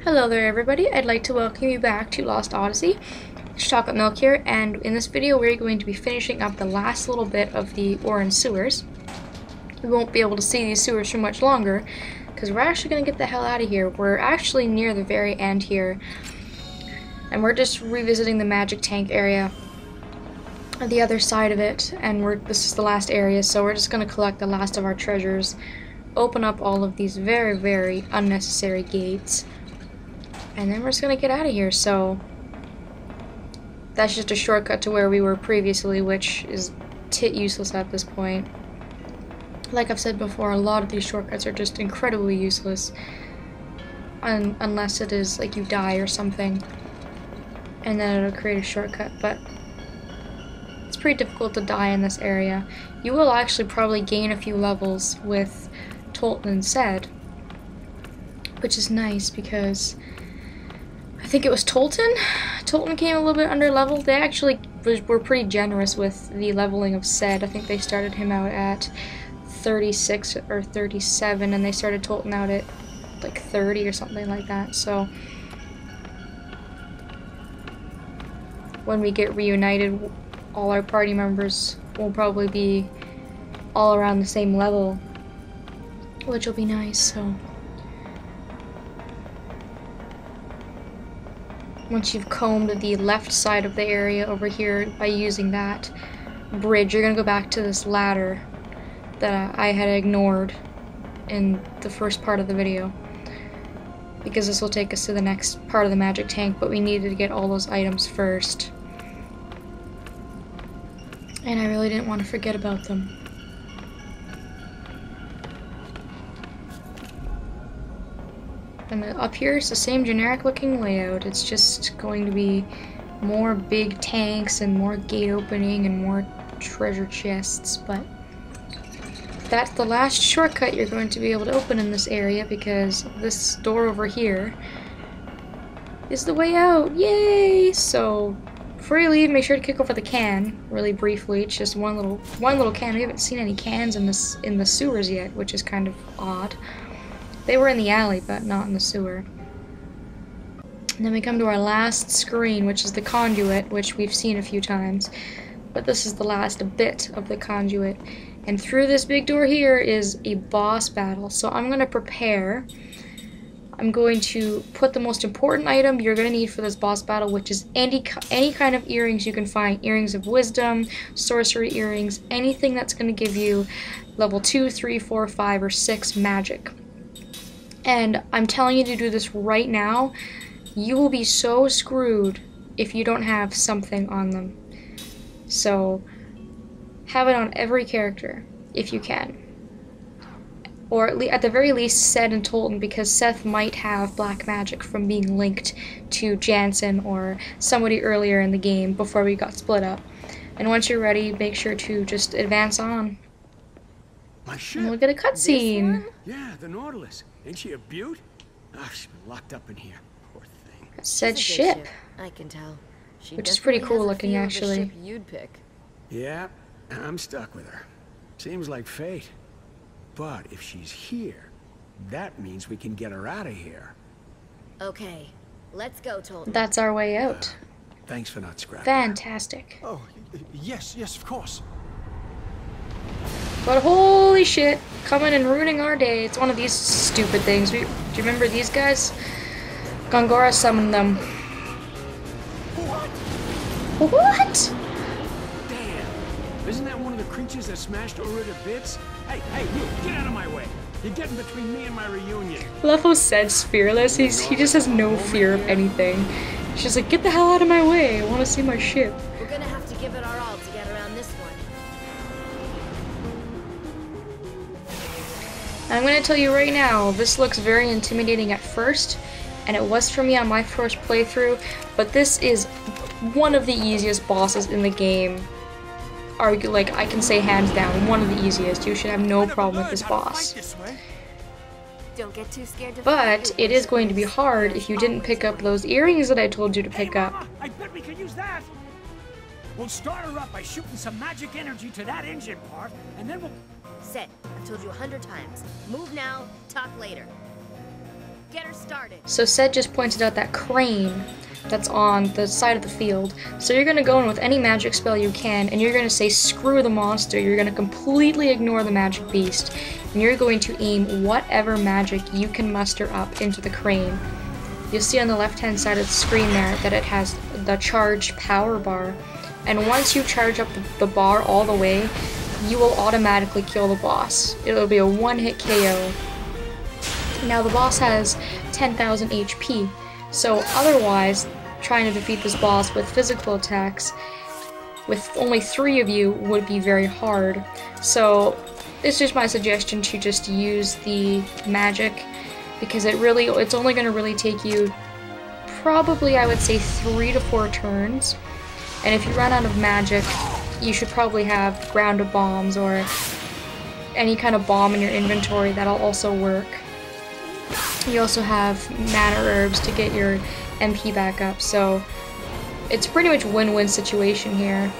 Hello there everybody, I'd like to welcome you back to Lost Odyssey. It's Chocolate Milk here, and in this video we're going to be finishing up the last little bit of the orange sewers. We won't be able to see these sewers for much longer, because we're actually going to get the hell out of here. We're actually near the very end here, and we're just revisiting the magic tank area on the other side of it, and this is the last area, so we're just going to collect the last of our treasures, open up all of these very, very unnecessary gates, and then we're just gonna get out of here. So that's just a shortcut to where we were previously, which is useless at this point. Like I've said before, a lot of these shortcuts are just incredibly useless, unless it is like you die or something, and then it'll create a shortcut. But it's pretty difficult to die in this area. You will actually probably gain a few levels with Toxin and Said, which is nice because I think it was Toxin. Toxin came a little bit under level. They actually were pretty generous with the leveling of Said. I think they started him out at 36 or 37, and they started Toxin out at like 30 or something like that. So when we get reunited, all our party members will probably be all around the same level, which will be nice. So once you've combed the left side of the area over here by using that bridge, you're gonna go back to this ladder that I had ignored in the first part of the video, because this will take us to the next part of the magic tank, but we needed to get all those items first, and I really didn't want to forget about them. And up here it's the same generic looking layout. It's just going to be more big tanks and more gate opening and more treasure chests, but that's the last shortcut you're going to be able to open in this area, because this door over here is the way out. Yay! So before you leave, make sure to kick over the can really briefly. It's just one little can. We haven't seen any cans in the sewers yet, which is kind of odd. They were in the alley, but not in the sewer. And then we come to our last screen, which is the Conduit, which we've seen a few times. But this is the last bit of the Conduit. And through this big door here is a boss battle. So I'm going to prepare. I'm going to put the most important item you're going to need for this boss battle, which is any kind of earrings you can find. Earrings of wisdom, sorcery earrings, anything that's going to give you level 2, 3, 4, 5, or 6 magic. And I'm telling you to do this right now. You will be so screwed if you don't have something on them. So have it on every character if you can. Or at the very least Said and Toxin, because Seth might have black magic from being linked to Jansen or somebody earlier in the game before we got split up. And once you're ready, make sure to just advance on. My ship. And we'll get a cutscene. Yeah, the Nautilus. Ain't she a beaut? Ah, she's been locked up in here. Poor thing. Said ship. I can tell. Which is pretty cool looking, actually. Ship you'd pick. Yeah, I'm stuck with her. Seems like fate. But if she's here, that means we can get her out of here. Okay, let's go, Toxin. That's our way out. Thanks for not scrapping. Fantastic. Oh, yes, of course. But holy shit, coming and ruining our day. It's one of these stupid things. Do you remember these guys? Gongora summoned them. What? Damn! Isn't that one of the creatures that smashed Uri to bits? Hey, you, get out of my way! You're getting between me and my reunion. Lefo Said's fearless. He just has no fear of anything. He's just like, get the hell out of my way. I want to see my ship. We're gonna have to give it our all to get around this one. I'm going to tell you right now, this looks very intimidating at first, and it was for me on my first playthrough, but this is one of the easiest bosses in the game. Like, I can say hands down, one of the easiest. You should have no problem with this boss. Don't get too scared to But it is going to be hard if you didn't pick up those earrings that I told you to pick up. I bet we could use that. We'll start her up by shooting some magic energy to that engine part, and then we'll... Said, I've told you 100 times. Move now, talk later. get her started. So Sed just pointed out that crane that's on the side of the field. So you're going to go in with any magic spell you can, and you're going to say screw the monster. You're going to completely ignore the magic beast, and you're going to aim whatever magic you can muster up into the crane. You'll see on the left hand side of the screen there that it has the charged power bar, and once you charge up the bar all the way, you will automatically kill the boss. It'll be a one-hit KO. Now the boss has 10,000 HP, so otherwise, trying to defeat this boss with physical attacks, with only 3 of you, would be very hard. So it's just my suggestion to just use the magic, because it's only going to really take you probably, I would say, 3 to 4 turns. And if you run out of magic, you should probably have grounded bombs or any kind of bomb in your inventory. That'll also work. You also have mana herbs to get your MP back up, so it's pretty much win-win situation here.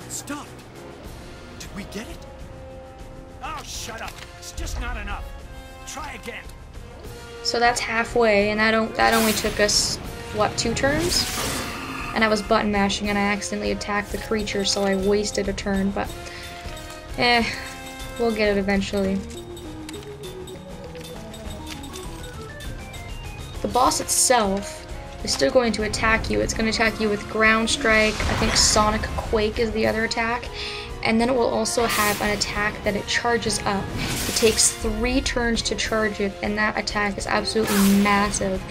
Stop. Did we get it? Oh, shut up. It's just not enough. Try again. So that's halfway, and that only took us, what, 2 turns? And I was button mashing and I accidentally attacked the creature, so I wasted a turn, but we'll get it eventually. The boss itself is still going to attack you. It's going to attack you with Ground Strike. I think Sonic Quake is the other attack. And then it will also have an attack that it charges up. It takes 3 turns to charge it, and that attack is absolutely massive.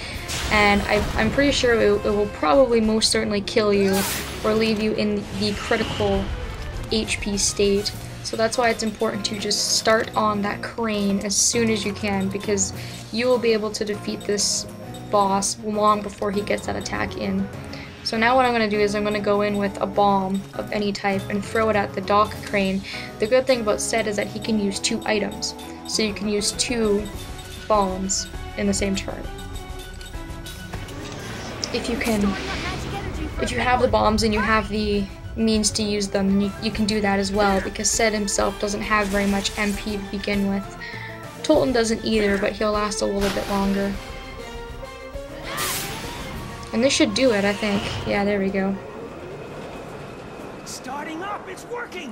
And I'm pretty sure it will probably most certainly kill you or leave you in the critical HP state. So that's why it's important to just start on that crane as soon as you can, because you will be able to defeat this boss long before he gets that attack in. So now what I'm going to do is I'm going to go in with a bomb of any type and throw it at the dock crane. The good thing about Sed is that he can use 2 items, so you can use 2 bombs in the same turn. If you have the bombs and you have the means to use them, you can do that as well, because Sed himself doesn't have very much MP to begin with. Tolton doesn't either, but he'll last a little bit longer. And this should do it, I think. Yeah, there we go. Starting up, it's working.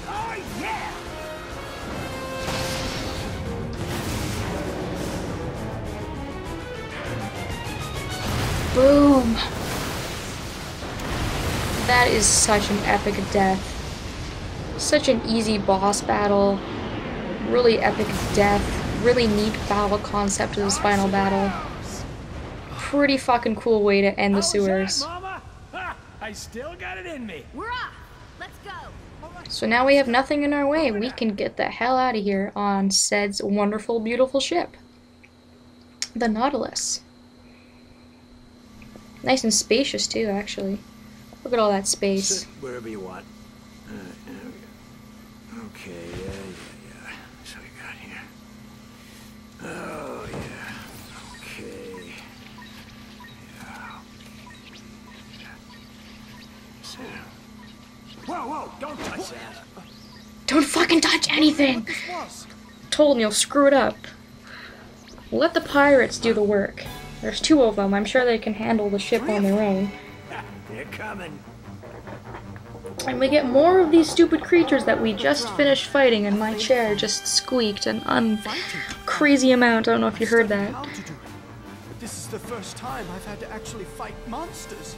Oh yeah. Boom! That is such an epic death. Such an easy boss battle. Really epic death. Really neat battle concept to this final battle. Pretty fucking cool way to end the sewers. Mama? Ha, I still got it in me. We're off. Let's go. So now we have nothing in our way. We can get the hell out of here on Sed's wonderful, beautiful ship. The Nautilus. Nice and spacious too, actually. Look at all that space. Sit wherever you want. There we go. Okay, yeah. So we got here. Oh, yeah. Okay. Yeah. So. Whoa, don't touch that. Don't fucking touch anything! This was. Told you'll screw it up. Let the pirates do the work. There's 2 of them. I'm sure they can handle the ship on their own. They're coming. And we get more of these stupid creatures that we just finished fighting, and my chair just squeaked an crazy amount. I don't know if you heard that. How to do it. This is the first time I've had to actually fight monsters.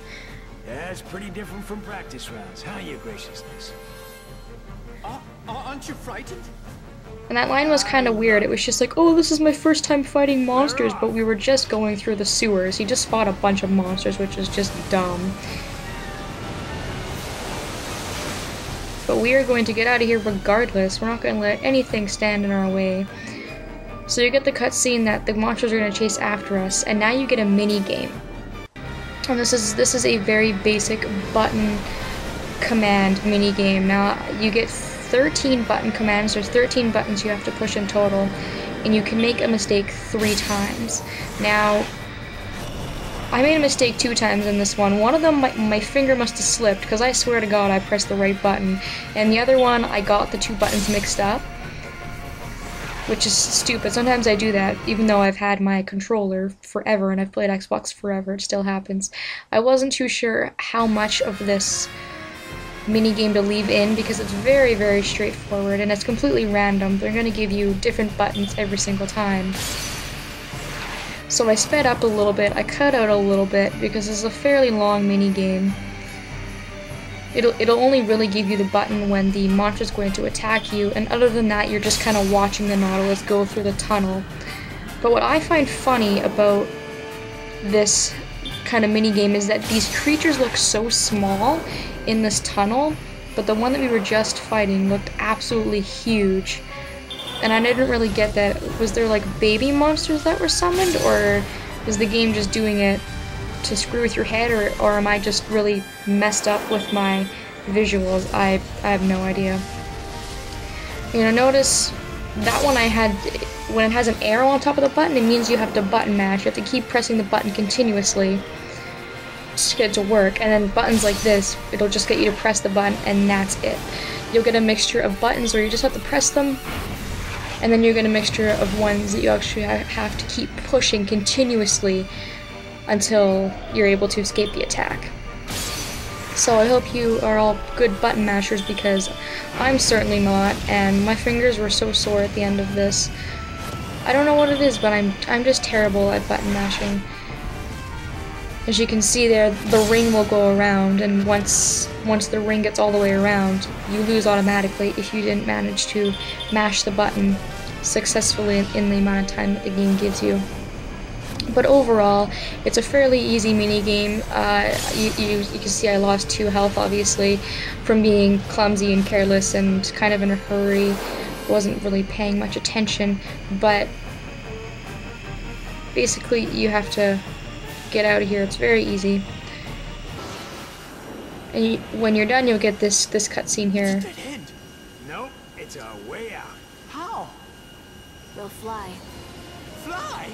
Yeah, it's pretty different from practice rounds, huh, your graciousness? Aren't you frightened? And that line was kind of weird. It was just like, oh, this is my first time fighting monsters, but we were just going through the sewers. He just fought a bunch of monsters, which is just dumb. But we are going to get out of here regardless. We're not going to let anything stand in our way. So you get the cutscene that the monsters are going to chase after us, and now you get a mini game. And this is a very basic button command mini game. Now you get 13 button commands. There's 13 buttons you have to push in total, and you can make a mistake 3 times. Now, I made a mistake 2 times in this one. One of them, my finger must have slipped, because I swear to God I pressed the right button. And the other one, I got the 2 buttons mixed up, which is stupid. Sometimes I do that, even though I've had my controller forever and I've played Xbox forever, it still happens. I wasn't too sure how much of this minigame to leave in, because it's very, very straightforward, and it's completely random. They're going to give you different buttons every single time. So I sped up a little bit, I cut out a little bit, because it's a fairly long minigame. It'll only really give you the button when the monster's going to attack you, and other than that, you're just kind of watching the Nautilus go through the tunnel. But what I find funny about this kind of minigame is that these creatures look so small in this tunnel, but the one that we were just fighting looked absolutely huge. And I didn't really get that. Was there like baby monsters that were summoned, or is the game just doing it to screw with your head, or am I just really messed up with my visuals? I have no idea. You know, notice that one I had, when it has an arrow on top of the button, it means you have to button mash. You have to keep pressing the button continuously to get it to work, and then buttons like this, it'll just get you to press the button and that's it. You'll get a mixture of buttons where you just have to press them, and then you get a mixture of ones that you actually have to keep pushing continuously until you're able to escape the attack. So I hope you are all good button mashers, because I'm certainly not, and my fingers were so sore at the end of this. I don't know what it is, but I'm just terrible at button mashing. As you can see there, the ring will go around, and once the ring gets all the way around, you lose automatically if you didn't manage to mash the button successfully in the amount of time that the game gives you. But overall, it's a fairly easy minigame. You can see I lost 2 health, obviously, from being clumsy and careless and kind of in a hurry. Wasn't really paying much attention, but basically you have to get out of here. It's very easy. And when you're done, you'll get this cutscene here. Nope, it's a way out. How? They'll fly. Fly?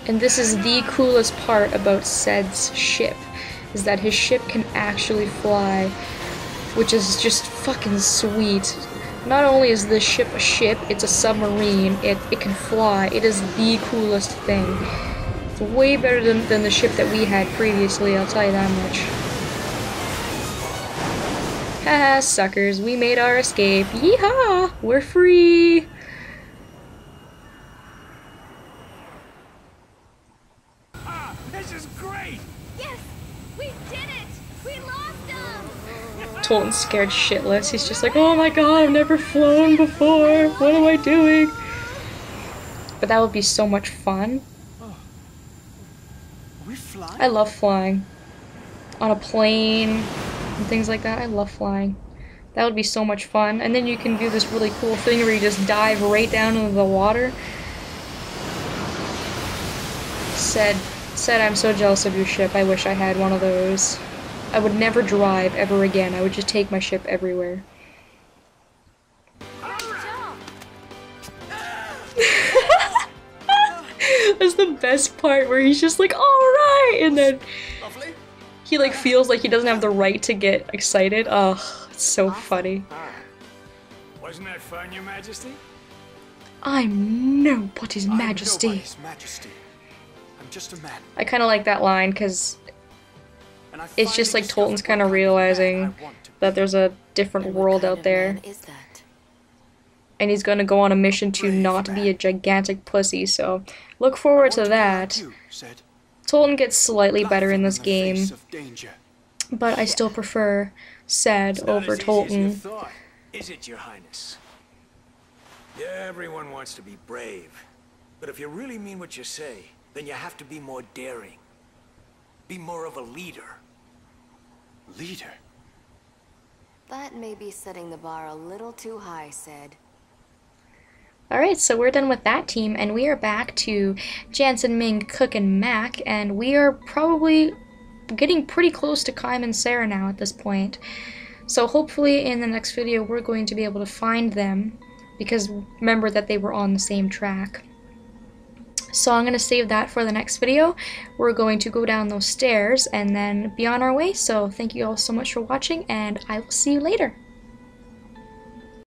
And this is the coolest part about Ced's ship, is that his ship can actually fly, which is just fucking sweet. Not only is this ship a ship, it's a submarine, it can fly. It is the coolest thing. It's way better than the ship that we had previously, I'll tell you that much. Haha, suckers, we made our escape. Yeehaw! We're free! This is great! Yes! We did it! We lost them! Tolton's scared shitless. He's just like, oh my god, I've never flown before. What am I doing? But that would be so much fun. Are we flying? I love flying. On a plane and things like that. I love flying. That would be so much fun. And then you can do this really cool thing where you just dive right down into the water. Said, I'm so jealous of your ship. I wish I had one of those. I would never drive ever again. I would just take my ship everywhere. That's the best part, where he's just like, alright! And then he like feels like he doesn't have the right to get excited. Ugh, it's so funny. Wasn't that fun, Your Majesty? I'm nobody's I'm majesty. nobody's majesty. I'm just a man. I kind of like that line, because And I it's just finally like Tolton's discovered kind of what realizing man I want to be. that there's a different And what world kind out of there, man is that? and he's gonna go on a mission to Brave not be man. a gigantic pussy, so look forward Want to be that. like you, said. Tolton gets slightly better Laughing in this the face game, of danger. but I still prefer Ced Not over as easy as you Tolton. thought, is it, Your Highness? Yeah, everyone wants to be brave. But if you really mean what you say, then you have to be more daring. Be more of a leader. Leader. That may be setting the bar a little too high, Ced. Alright, so we're done with that team, and we are back to Jansen, Ming, Cook, and Mac, and we are probably getting pretty close to Kaim and Sarah now at this point. So hopefully in the next video we're going to be able to find them, because remember that they were on the same track. So I'm going to save that for the next video. We're going to go down those stairs and then be on our way. So thank you all so much for watching, and I will see you later.